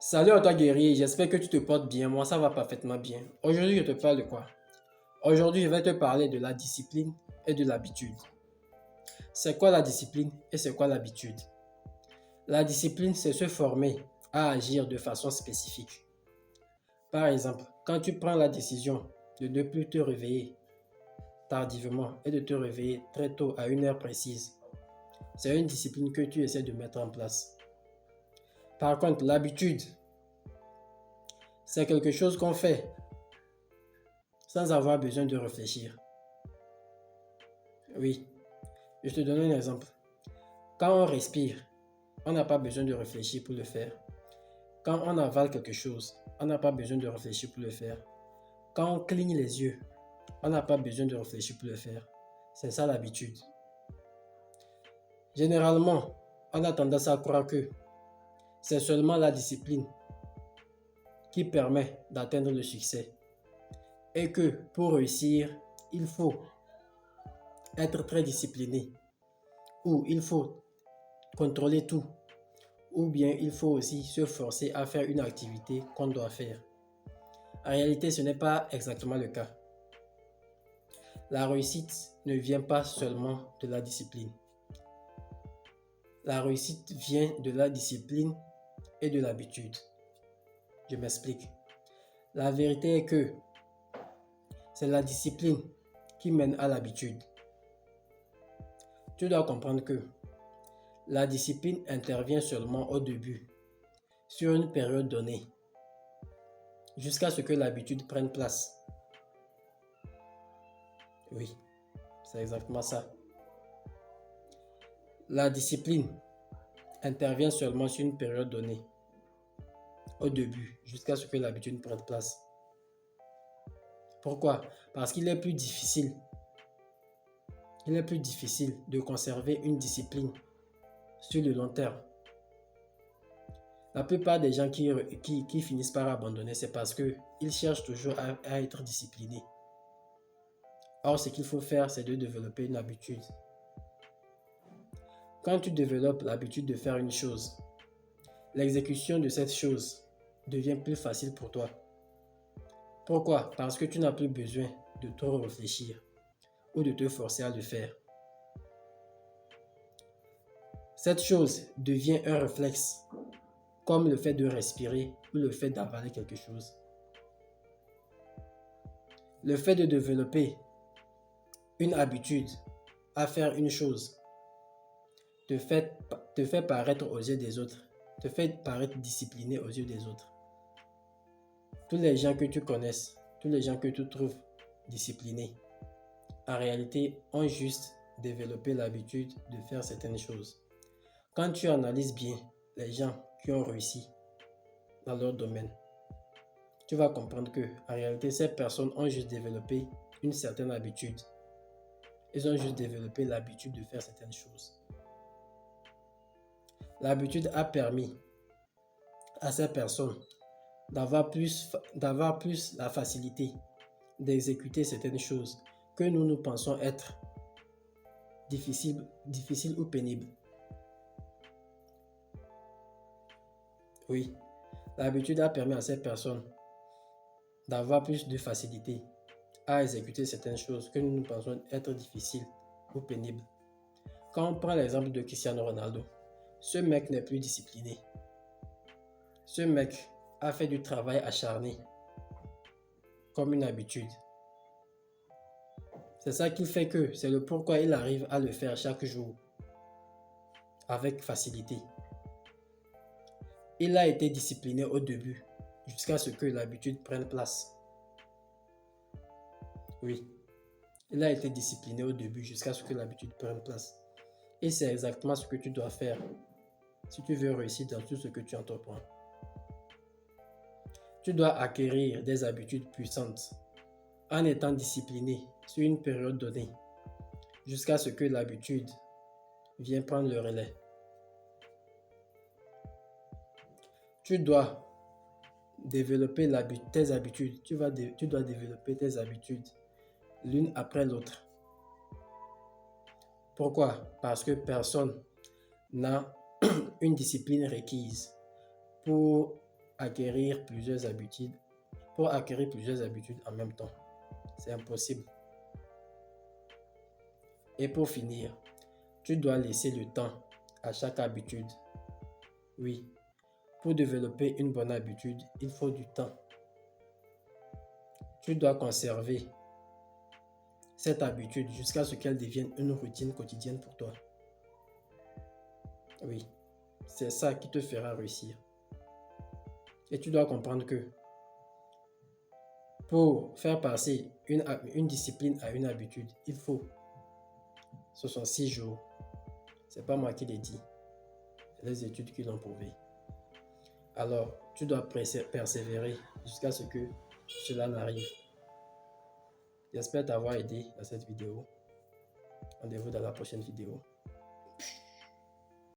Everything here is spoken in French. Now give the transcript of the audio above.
Salut à toi guerrier, j'espère que tu te portes bien. Moi, ça va parfaitement bien. Aujourd'hui, je te parle de quoi? Aujourd'hui, je vais te parler de la discipline et de l'habitude. C'est quoi la discipline et c'est quoi l'habitude? La discipline, c'est se former à agir de façon spécifique. Par exemple, quand tu prends la décision de ne plus te réveiller tardivement et de te réveiller très tôt à une heure précise, c'est une discipline que tu essaies de mettre en place. Par contre, l'habitude, c'est quelque chose qu'on fait sans avoir besoin de réfléchir. Oui, je te donne un exemple. Quand on respire, on n'a pas besoin de réfléchir pour le faire. Quand on avale quelque chose, on n'a pas besoin de réfléchir pour le faire. Quand on cligne les yeux, on n'a pas besoin de réfléchir pour le faire. C'est ça l'habitude. Généralement, on a tendance à croire que c'est seulement la discipline qui permet d'atteindre le succès. Et que pour réussir, il faut être très discipliné. Ou il faut contrôler tout. Ou bien il faut aussi se forcer à faire une activité qu'on doit faire. En réalité, ce n'est pas exactement le cas. La réussite ne vient pas seulement de la discipline. La réussite vient de la discipline et de l'habitude. Je m'explique. La vérité est que c'est la discipline qui mène à l'habitude. Tu dois comprendre que la discipline intervient seulement au début, sur une période donnée, jusqu'à ce que l'habitude prenne place. Oui, c'est exactement ça. La discipline intervient seulement sur une période donnée, au début, jusqu'à ce que l'habitude prenne place. Pourquoi? Parce qu'il est plus difficile. Il est plus difficile de conserver une discipline sur le long terme. La plupart des gens qui finissent par abandonner, c'est parce qu'ils cherchent toujours à être disciplinés. Or, ce qu'il faut faire, c'est de développer une habitude. Quand tu développes l'habitude de faire une chose, l'exécution de cette chose devient plus facile pour toi. Pourquoi? Parce que tu n'as plus besoin de trop réfléchir ou de te forcer à le faire. Cette chose devient un réflexe, comme le fait de respirer ou le fait d'avaler quelque chose. Le fait de développer une habitude à faire une chose te fait paraître aux yeux des autres, te fait paraître discipliné aux yeux des autres. Tous les gens que tu connaisses, tous les gens que tu trouves disciplinés, en réalité, ont juste développé l'habitude de faire certaines choses. Quand tu analyses bien les gens qui ont réussi dans leur domaine, tu vas comprendre que, en réalité, ces personnes ont juste développé une certaine habitude. Ils ont juste développé l'habitude de faire certaines choses. L'habitude a permis à ces personnes d'avoir plus la facilité d'exécuter certaines choses que nous pensons être difficiles ou pénibles. Oui, l'habitude a permis à ces personnes d'avoir plus de facilité à exécuter certaines choses que nous pensons être difficiles ou pénibles. Quand on prend l'exemple de Cristiano Ronaldo, ce mec n'est plus discipliné. Ce mec a fait du travail acharné comme une habitude. C'est ça qui fait que c'est le pourquoi il arrive à le faire chaque jour avec facilité. Il a été discipliné au début jusqu'à ce que l'habitude prenne place. Oui, il a été discipliné au début jusqu'à ce que l'habitude prenne place. Et c'est exactement ce que tu dois faire si tu veux réussir dans tout ce que tu entreprends. Tu dois acquérir des habitudes puissantes en étant discipliné sur une période donnée jusqu'à ce que l'habitude vienne prendre le relais. Tu dois développer tes habitudes. Tu dois développer tes habitudes l'une après l'autre. Pourquoi? Parce que personne n'a une discipline requise pour acquérir plusieurs habitudes, en même temps. C'est impossible. Et pour finir, tu dois laisser le temps à chaque habitude. Oui, pour développer une bonne habitude, il faut du temps. Tu dois conserver cette habitude jusqu'à ce qu'elle devienne une routine quotidienne pour toi. Oui, c'est ça qui te fera réussir. Et tu dois comprendre que pour faire passer une discipline à une habitude, il faut 66 jours. C'est pas moi qui l'ai dit, c'est les études qui l'ont prouvé. Alors, tu dois persévérer jusqu'à ce que cela n'arrive. J'espère t'avoir aidé dans cette vidéo. Rendez-vous dans la prochaine vidéo.